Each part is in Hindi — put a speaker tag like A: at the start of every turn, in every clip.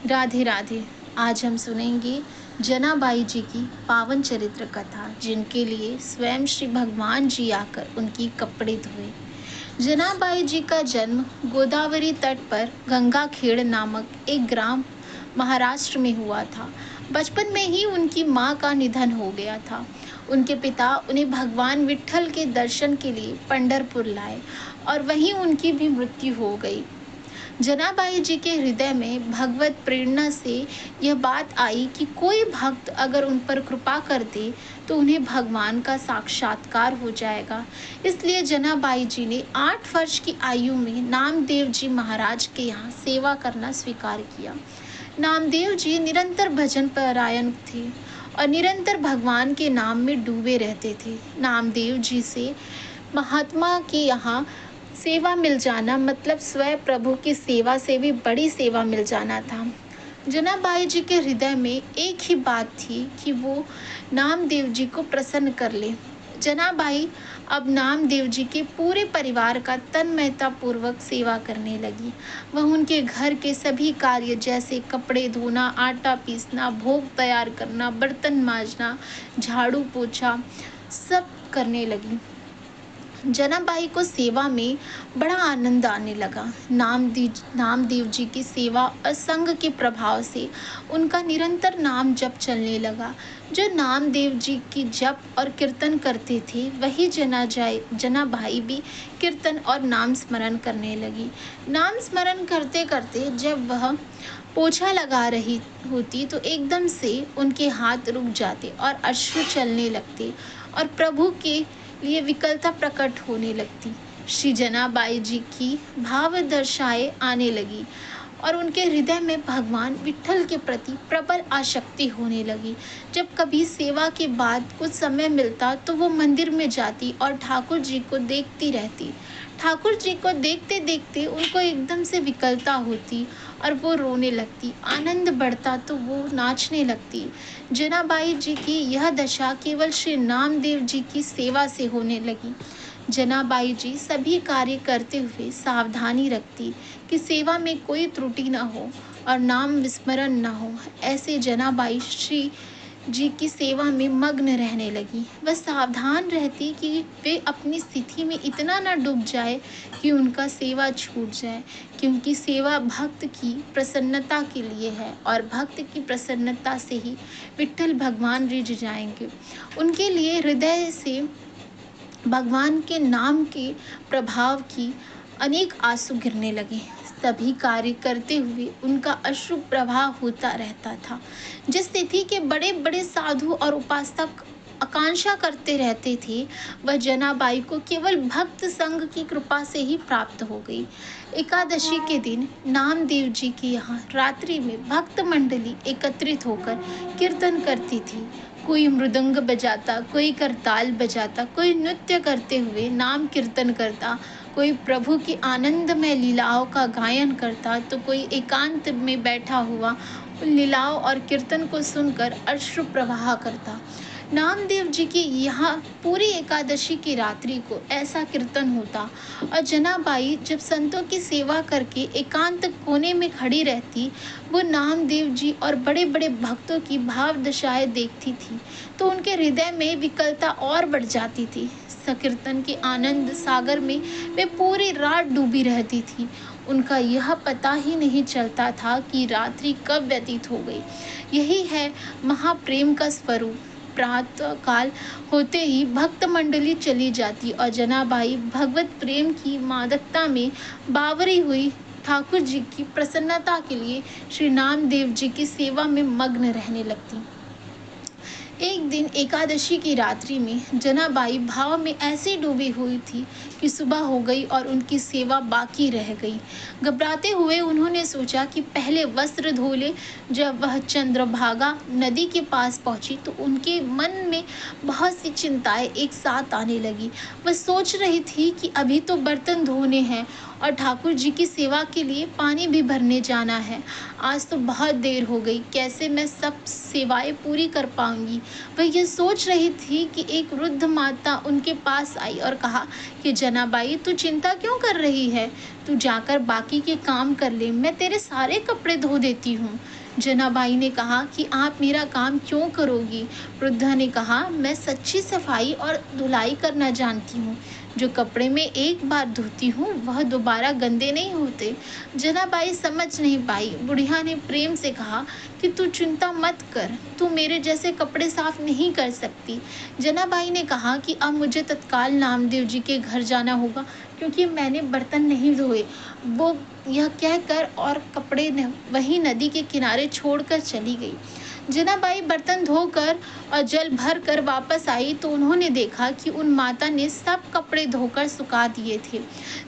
A: राधे राधे। आज हम सुनेंगे जनाबाई जी की पावन चरित्र कथा, जिनके लिए स्वयं श्री भगवान जी आकर उनकी कपड़े धोए। जनाबाई जी का जन्म गोदावरी तट पर गंगाखेड़ नामक एक ग्राम महाराष्ट्र में हुआ था। बचपन में ही उनकी मां का निधन हो गया था। उनके पिता उन्हें भगवान विट्ठल के दर्शन के लिए पंढरपुर लाए और वहीं उनकी भी मृत्यु हो गई। जनाबाई जी के हृदय में भगवत प्रेरणा से यह बात आई कि कोई भक्त अगर उन पर कृपा कर दे तो उन्हें भगवान का साक्षात्कार हो जाएगा। इसलिए जनाबाई जी ने 8 वर्ष की आयु में नामदेव जी महाराज के यहाँ सेवा करना स्वीकार किया। नामदेव जी निरंतर भजन परायण थे और निरंतर भगवान के नाम में डूबे रहते थे। नामदेव जी से महात्मा के यहाँ सेवा मिल जाना मतलब स्वयं प्रभु की सेवा से भी बड़ी सेवा मिल जाना था। जनाबाई जी के हृदय में एक ही बात थी कि वो नामदेव जी को प्रसन्न कर ले। जनाबाई अब नामदेव जी के पूरे परिवार का तन्मयता पूर्वक सेवा करने लगी। वह उनके घर के सभी कार्य जैसे कपड़े धोना, आटा पीसना, भोग तैयार करना, बर्तन मांजना, झाड़ू पोछा सब करने लगी। जनाबाई को सेवा में बड़ा आनंद आने लगा। नामदेव जी की सेवा और संग के प्रभाव से उनका निरंतर नाम जप चलने लगा। जो नामदेव जी की जप और कीर्तन करते थे वही जनाबाई भी कीर्तन और नाम स्मरण करने लगी। नाम स्मरण करते करते जब वह पोछा लगा रही होती तो एकदम से उनके हाथ रुक जाते और अश्रु चलने लगते और प्रभु के लिए विकलता प्रकट होने लगती। श्री जनाबाई जी की भाव दर्शाएं आने लगी और उनके हृदय में भगवान विट्ठल के प्रति प्रबल आसक्ति होने लगी। जब कभी सेवा के बाद कुछ समय मिलता तो वो मंदिर में जाती और ठाकुर जी को देखती रहती। ठाकुर जी को देखते देखते उनको एकदम से विकलता होती और वो रोने लगती। आनंद बढ़ता तो वो नाचने लगती। जनाबाई जी की यह दशा केवल श्री नामदेव जी की सेवा से होने लगी। जनाबाई जी सभी कार्य करते हुए सावधानी रखती कि सेवा में कोई त्रुटि न हो और नाम विस्मरण न हो। ऐसे जनाबाई श्री जी की सेवा में मग्न रहने लगी। वह सावधान रहती कि वे अपनी स्थिति में इतना न डूब जाए कि उनका सेवा छूट जाए, क्योंकि सेवा भक्त की प्रसन्नता के लिए है और भक्त की प्रसन्नता से ही विट्ठल भगवान रिझ जाएंगे। उनके लिए हृदय से भगवान के नाम के प्रभाव की अनेक आंसू गिरने लगे। सभी कार्य करते हुए उनका अश्रु प्रवाह होता रहता था। जिस स्थिति के बड़े बड़े साधु और उपासक आकांक्षा करते रहते थे वह जनाबाई को केवल भक्त संघ की कृपा से ही प्राप्त हो गई। एकादशी के दिन नामदेव जी के यहाँ रात्रि में भक्त मंडली एकत्रित होकर कीर्तन करती थी। कोई मृदंग बजाता, कोई करताल बजाता, कोई नृत्य करते हुए नाम कीर्तन करता, कोई प्रभु की आनंदमय लीलाओं का गायन करता तो कोई एकांत में बैठा हुआ उन लीलाओं और कीर्तन को सुनकर अश्रु प्रवाह करता। नामदेव जी की यहाँ पूरी एकादशी की रात्रि को ऐसा कीर्तन होता और जनाबाई जब संतों की सेवा करके एकांत कोने में खड़ी रहती वो नामदेव जी और बड़े बड़े भक्तों की भाव दशाएं देखती थी तो उनके हृदय में विकलता और बढ़ जाती थी। संकीर्तन के आनंद सागर में वे पूरी रात डूबी रहती थी। उनका यह पता ही नहीं चलता था कि रात्रि कब व्यतीत हो गई। यही है महाप्रेम का स्वरूप। प्रातः काल होते ही भक्त मंडली चली जाती और जनाबाई भगवत प्रेम की मादकता में बावरी हुई ठाकुर जी की प्रसन्नता के लिए श्री नामदेव जी की सेवा में मग्न रहने लगती। एक दिन एकादशी की रात्रि में जनाबाई भाव में ऐसी डूबी हुई थी कि सुबह हो गई और उनकी सेवा बाकी रह गई। घबराते हुए उन्होंने सोचा कि पहले वस्त्र धो ले। जब वह चंद्रभागा नदी के पास पहुंची तो उनके मन में बहुत सी चिंताएं एक साथ आने लगी। वह सोच रही थी कि अभी तो बर्तन धोने हैं और ठाकुर जी की सेवा के लिए पानी भी भरने जाना है। आज तो बहुत देर हो गई, कैसे मैं सब सेवाएं पूरी कर पाऊंगी। वह ये सोच रही थी कि एक वृद्ध माता उनके पास आई और कहा कि जनाबाई, तू चिंता क्यों कर रही है? तू जाकर बाकी के काम कर ले, मैं तेरे सारे कपड़े धो देती हूँ। जनाबाई ने कहा कि आप मेरा काम क्यों करोगी? वृद्धा ने कहा, मैं सच्ची सफाई और धुलाई करना जानती हूँ। जो कपड़े मैं एक बार धोती हूँ वह दोबारा गंदे नहीं होते। जनाबाई समझ नहीं पाई। बुढ़िया ने प्रेम से कहा कि तू चिंता मत कर, तू मेरे जैसे कपड़े साफ नहीं कर सकती। जनाबाई ने कहा कि अब मुझे तत्काल नामदेव जी के घर जाना होगा, क्योंकि मैंने बर्तन नहीं धोए। वो यह कहकर और कपड़े वहीं नदी के किनारे छोड़कर चली गई। जनाबाई बर्तन धोकर और जल भर कर वापस आई तो उन्होंने देखा कि उन माता ने सब कपड़े धोकर सुखा दिए थे।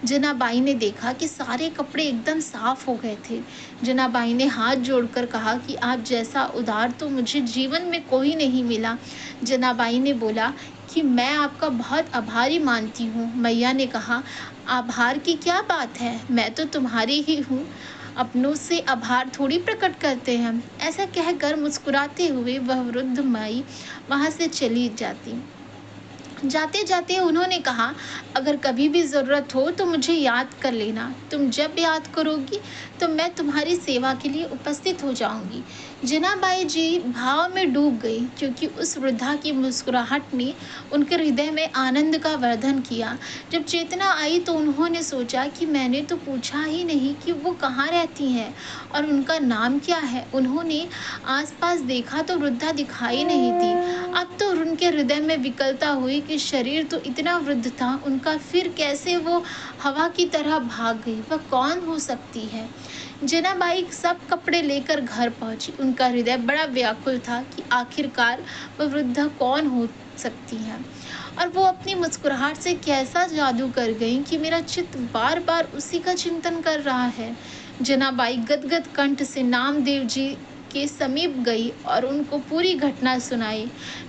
A: जनाबाई ने देखा कि सारे कपड़े एकदम साफ हो गए थे। जनाबाई ने हाथ जोड़कर कहा कि आप जैसा उदार तो मुझे जीवन में कोई नहीं मिला। जनाबाई ने बोला कि मैं आपका बहुत आभारी मानती हूँ। मैया ने कहा, आभार की क्या बात है, मैं तो तुम्हारी ही हूँ, अपनों से आभार थोड़ी प्रकट करते हैं। ऐसा कहकर मुस्कुराते हुए वह वृद्ध माई वहां से चली जाती। जाते जाते उन्होंने कहा, अगर कभी भी ज़रूरत हो तो मुझे याद कर लेना। तुम जब याद करोगी तो मैं तुम्हारी सेवा के लिए उपस्थित हो जाऊंगी। जनाबाई जी भाव में डूब गई, क्योंकि उस वृद्धा की मुस्कुराहट ने उनके हृदय में आनंद का वर्धन किया। जब चेतना आई तो उन्होंने सोचा कि मैंने तो पूछा ही नहीं कि वो कहाँ रहती हैं और उनका नाम क्या है। उन्होंने आसपास देखा तो वृद्धा दिखाई नहीं थी। अब तो उनके हृदय में विकलता हुई कि शरीर तो इतना वृद्ध था, उनका फिर कैसे वो हवा की तरह भाग गई? वह कौन हो सकती है? जनाबाई सब कपड़े लेकर घर पहुंची। उनका हृदय बड़ा व्याकुल था कि आखिरकार वह वृद्धा कौन हो सकती है, और वो अपनी मुस्कुराहट से कैसा जादू कर गई कि मेरा चित्त बार बार उसी का चिंतन कर रहा है। जनाबाई गदगद कंठ से नामदेव जी के समीप गई और उनको पूरी घटना सुनाई।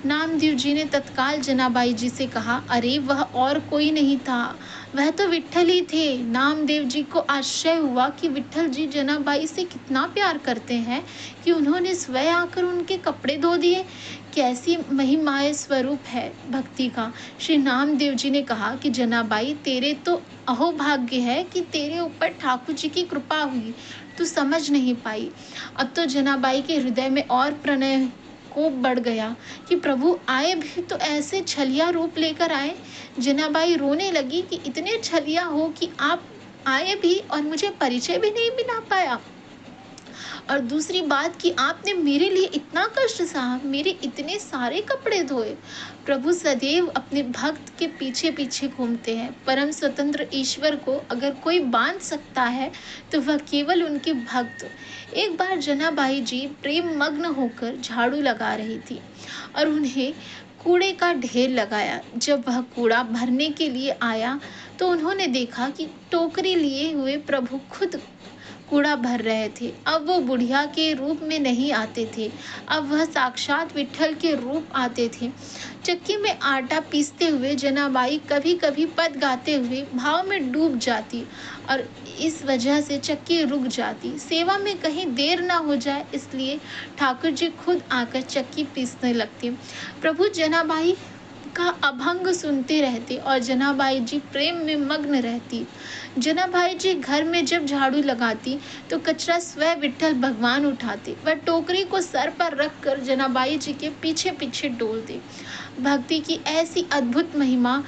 A: नामदेव जी ने तत्काल जनाबाई जी से कहा, अरे वह और कोई नहीं था, वह तो विट्ठल ही थे। नामदेव जी को आश्चर्य हुआ कि विट्ठल जी जनाबाई से कितना प्यार करते हैं कि उन्होंने स्वयं आकर उनके कपड़े धो दिए। कैसी महिमाए स्वरूप है भक्ति का। श्री नामदेव जी ने कहा कि जनाबाई, तेरे तो अहोभाग्य है कि तेरे ऊपर ठाकुर जी की कृपा हुई, तू समझ नहीं पाई। अब तो जनाबाई के हृदय में और प्रणय को बढ़ गया कि प्रभु आए भी तो ऐसे छलिया रूप लेकर आए। जनाबाई रोने लगी कि इतने छलिया हो कि आप आए भी और मुझे परिचय भी नहीं मिला पाया, और दूसरी बात कि आपने मेरे लिए इतना कष्ट सहा, मेरे इतने सारे कपड़े धोए। प्रभु सदैव अपने भक्त के पीछे पीछे घूमते हैं। परम स्वतंत्र ईश्वर को अगर कोई बांध सकता है तो वह केवल उनके भक्त। एक बार जनाबाई जी प्रेम मग्न होकर झाड़ू लगा रही थी और उन्हें कूड़े का ढेर लगाया। जब वह कूड़ा भरने के लिए आया तो उन्होंने देखा कि टोकरी लिए हुए प्रभु खुद कूड़ा भर रहे थे। अब वो बुढ़िया के रूप में नहीं आते थे, अब वह साक्षात विट्ठल के रूप आते थे। चक्की में आटा पीसते हुए जनाबाई कभी कभी पद गाते हुए भाव में डूब जाती और इस वजह से चक्की रुक जाती। सेवा में कहीं देर ना हो जाए इसलिए ठाकुर जी खुद आकर चक्की पीसने लगते। प्रभु जनाबाई का अभंग सुनते रहते और जनाबाई जी प्रेम में मग्न रहती। जनाबाई जी घर में जब झाड़ू लगाती तो कचरा स्वयं विट्ठल भगवान उठाते। वह टोकरी को सर पर रखकर जनाबाई जी के पीछे पीछे डोलते। भक्ति की ऐसी अद्भुत महिमा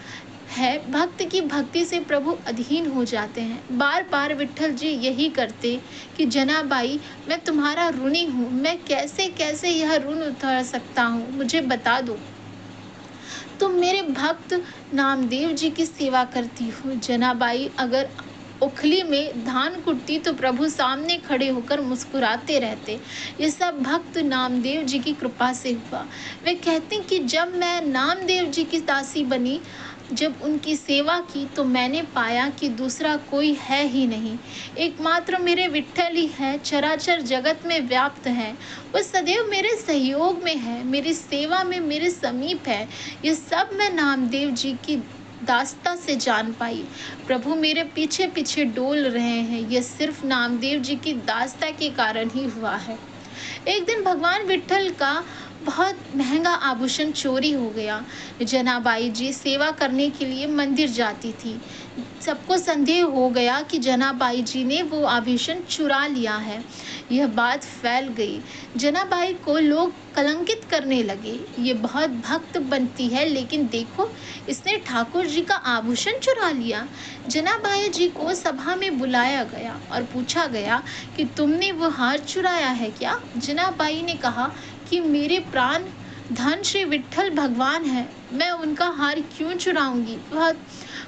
A: है। भक्त की भक्ति से प्रभु अधीन हो जाते हैं। बार बार विट्ठल जी यही करते कि जनाबाई, मैं तुम्हारा ऋणी हूँ, मैं कैसे कैसे यह ऋण उतार सकता हूँ, मुझे बता दो। तुम मेरे भक्त नामदेव जी की सेवा करती हो। जनाबाई अगर उखली में धान कुटती तो प्रभु सामने खड़े होकर मुस्कुराते रहते। ये सब भक्त नामदेव जी की कृपा से हुआ। वे कहते कि जब मैं नामदेव जी की दासी बनी, जब उनकी सेवा की तो मैंने पाया कि दूसरा कोई है ही नहीं, एकमात्र मेरे विट्ठल ही है, चराचर जगत में व्याप्त है। वो सदैव मेरे सहयोग में है, मेरी सेवा में मेरे समीप है। ये सब मैं नामदेव जी की दास्ता से जान पाई। प्रभु मेरे पीछे पीछे डोल रहे हैं, यह सिर्फ नामदेव जी की दास्ता के कारण ही हुआ है। एक दिन भगवान विट्ठल का बहुत महंगा आभूषण चोरी हो गया। जनाबाई जी सेवा करने के लिए मंदिर जाती थी। सबको संदेह हो गया कि जनाबाई जी ने वो आभूषण चुरा लिया है। यह बात फैल गई। जनाबाई को लोग कलंकित करने लगे। ये बहुत भक्त बनती है, लेकिन देखो इसने ठाकुर जी का आभूषण चुरा लिया। जनाबाई जी को सभा में बुलाया गया और पूछा गया कि तुमने वो हार चुराया है क्या? जनाबाई ने कहा कि मेरे प्राण धन श्री विट्ठल भगवान है, मैं उनका हार क्यों चुराऊंगी? वह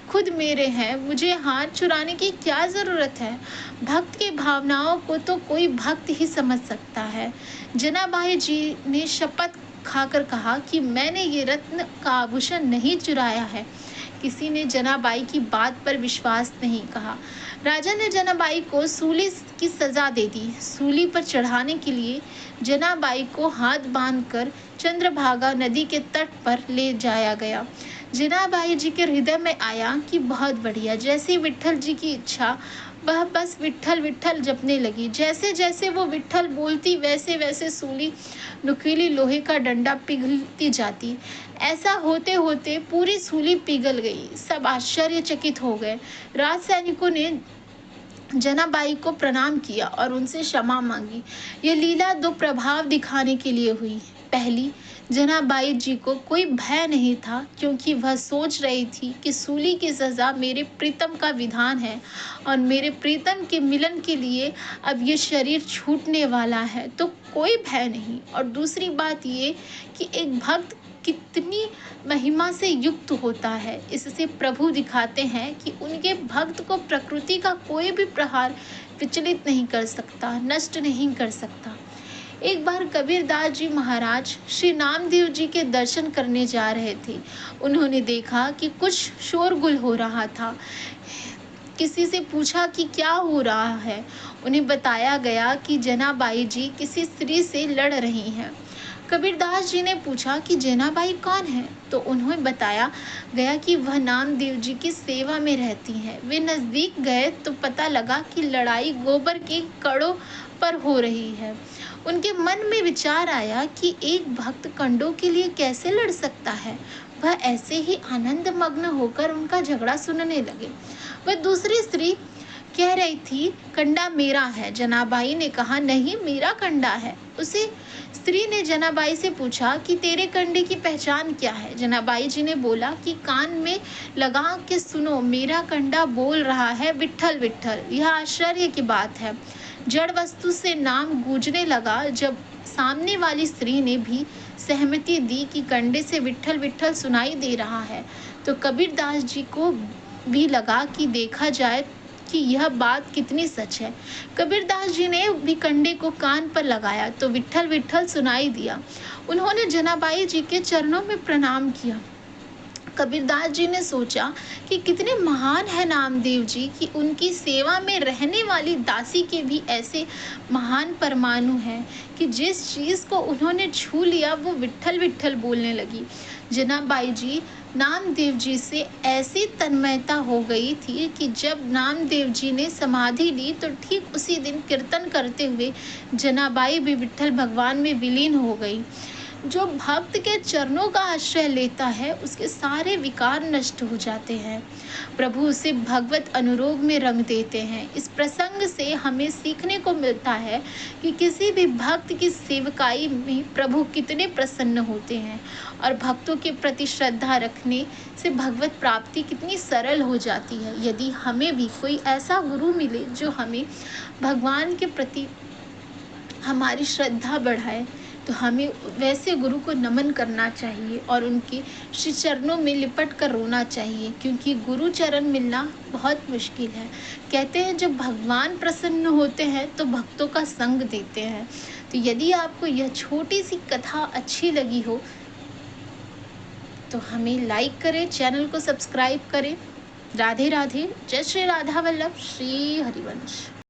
A: खुद मेरे हैं, मुझे हार चुराने की क्या जरूरत है? भक्त की भावनाओं को तो कोई भक्त ही समझ सकता है। जनाबाई जी ने शपथ खाकर कहा कि मैंने ये रत्न का आभूषण नहीं चुराया है। किसी ने जनाबाई की बात पर विश्वास नहीं कहा। राजा ने जनाबाई को सूली की सजा दे दी। सूली पर चढ़ाने के लिए जनाबाई को हाथ बांधकर चंद्रभागा नदी के तट पर ले जाया गया। जनाबाई जी के हृदय में आया कि बहुत बढ़िया, जैसे विट्ठल जी की इच्छा, वह बस विट्ठल विट्ठल जपने लगी। जैसे जैसे वो विट्ठल बोलती, वैसे वैसे सूली नुकीली लोहे का डंडा पिघलती जाती। ऐसा होते होते पूरी सूली पिघल गई। सब आश्चर्यचकित हो गए। राज सैनिकों ने जनाबाई को प्रणाम किया और उनसे क्षमा मांगी। यह लीला दो प्रभाव दिखाने के लिए हुई। पहली, जनाबाई जी को कोई भय नहीं था, क्योंकि वह सोच रही थी कि सूली की सजा मेरे प्रीतम का विधान है और मेरे प्रीतम के मिलन के लिए अब ये शरीर छूटने वाला है, तो कोई भय नहीं। और दूसरी बात ये कि एक भक्त कितनी महिमा से युक्त होता है, इससे प्रभु दिखाते हैं कि उनके भक्त को प्रकृति का कोई भी प्रहार विचलित नहीं कर सकता, नष्ट नहीं कर सकता। एक बार कबीरदास जी महाराज श्री नामदेव जी के दर्शन करने जा रहे थे। उन्होंने देखा कि कुछ शोरगुल हो रहा था। किसी से पूछा कि क्या हो रहा है। उन्हें बताया गया कि जनाबाई जी किसी स्त्री से लड़ रही हैं। कबीरदास जी ने पूछा कि जनाबाई कौन है, तो उन्हें बताया गया कि वह नामदेव जी की सेवा में रहती हैं। वे नजदीक गए तो पता लगा कि लड़ाई गोबर के कड़ों पर हो रही है। उनके मन में विचार आया कि एक भक्त कंडों के लिए कैसे लड़ सकता है। वह ऐसे ही आनंद मग्न होकर उनका झगड़ा सुनने लगे। वह दूसरी स्त्री कह रही थी, कंडा मेरा है। जनाबाई ने कहा, नहीं, मेरा कंडा है। उसे स्त्री ने जनाबाई से पूछा कि तेरे कंडे की पहचान क्या है। जनाबाई जी ने बोला कि कान में लगा के सुनो, मेरा कंडा बोल रहा है विट्ठल विट्ठल। यह आश्चर्य की बात है। जड़ वस्तु से नाम गूंजने लगा। जब सामने वाली स्त्री ने भी सहमति दी कि कंडे से विट्ठल विट्ठल सुनाई दे रहा है, तो कबीरदास जी को भी लगा कि देखा जाए कि यह बात कितनी सच है। कबीरदास जी ने भी कंडे को कान पर लगाया तो विट्ठल विट्ठल सुनाई दिया। उन्होंने जनाबाई जी के चरणों में प्रणाम किया। कबीरदास जी ने सोचा कि कितने महान है नामदेव जी कि उनकी सेवा में रहने वाली दासी के भी ऐसे महान परमाणु हैं कि जिस चीज़ को उन्होंने छू लिया वो विट्ठल विट्ठल बोलने लगी। जनाबाई जी नामदेव जी से ऐसी तन्मयता हो गई थी कि जब नामदेव जी ने समाधि ली तो ठीक उसी दिन कीर्तन करते हुए जनाबाई भी विट्ठल भगवान में विलीन हो गई। जो भक्त के चरणों का आश्रय लेता है उसके सारे विकार नष्ट हो जाते हैं। प्रभु उसे भगवत अनुरोग में रंग देते हैं। इस प्रसंग से हमें सीखने को मिलता है कि किसी भी भक्त की सेवकाई में प्रभु कितने प्रसन्न होते हैं और भक्तों के प्रति श्रद्धा रखने से भगवत प्राप्ति कितनी सरल हो जाती है। यदि हमें भी कोई ऐसा गुरु मिले जो हमें भगवान के प्रति हमारी श्रद्धा बढ़ाए, तो हमें वैसे गुरु को नमन करना चाहिए और उनके श्री चरणों में लिपट कर रोना चाहिए, क्योंकि गुरु चरण मिलना बहुत मुश्किल है। कहते हैं जब भगवान प्रसन्न होते हैं तो भक्तों का संग देते हैं। तो यदि आपको यह छोटी सी कथा अच्छी लगी हो तो हमें लाइक करें, चैनल को सब्सक्राइब करें। राधे राधे। जय श्री राधा वल्लभ, श्री हरिवंश।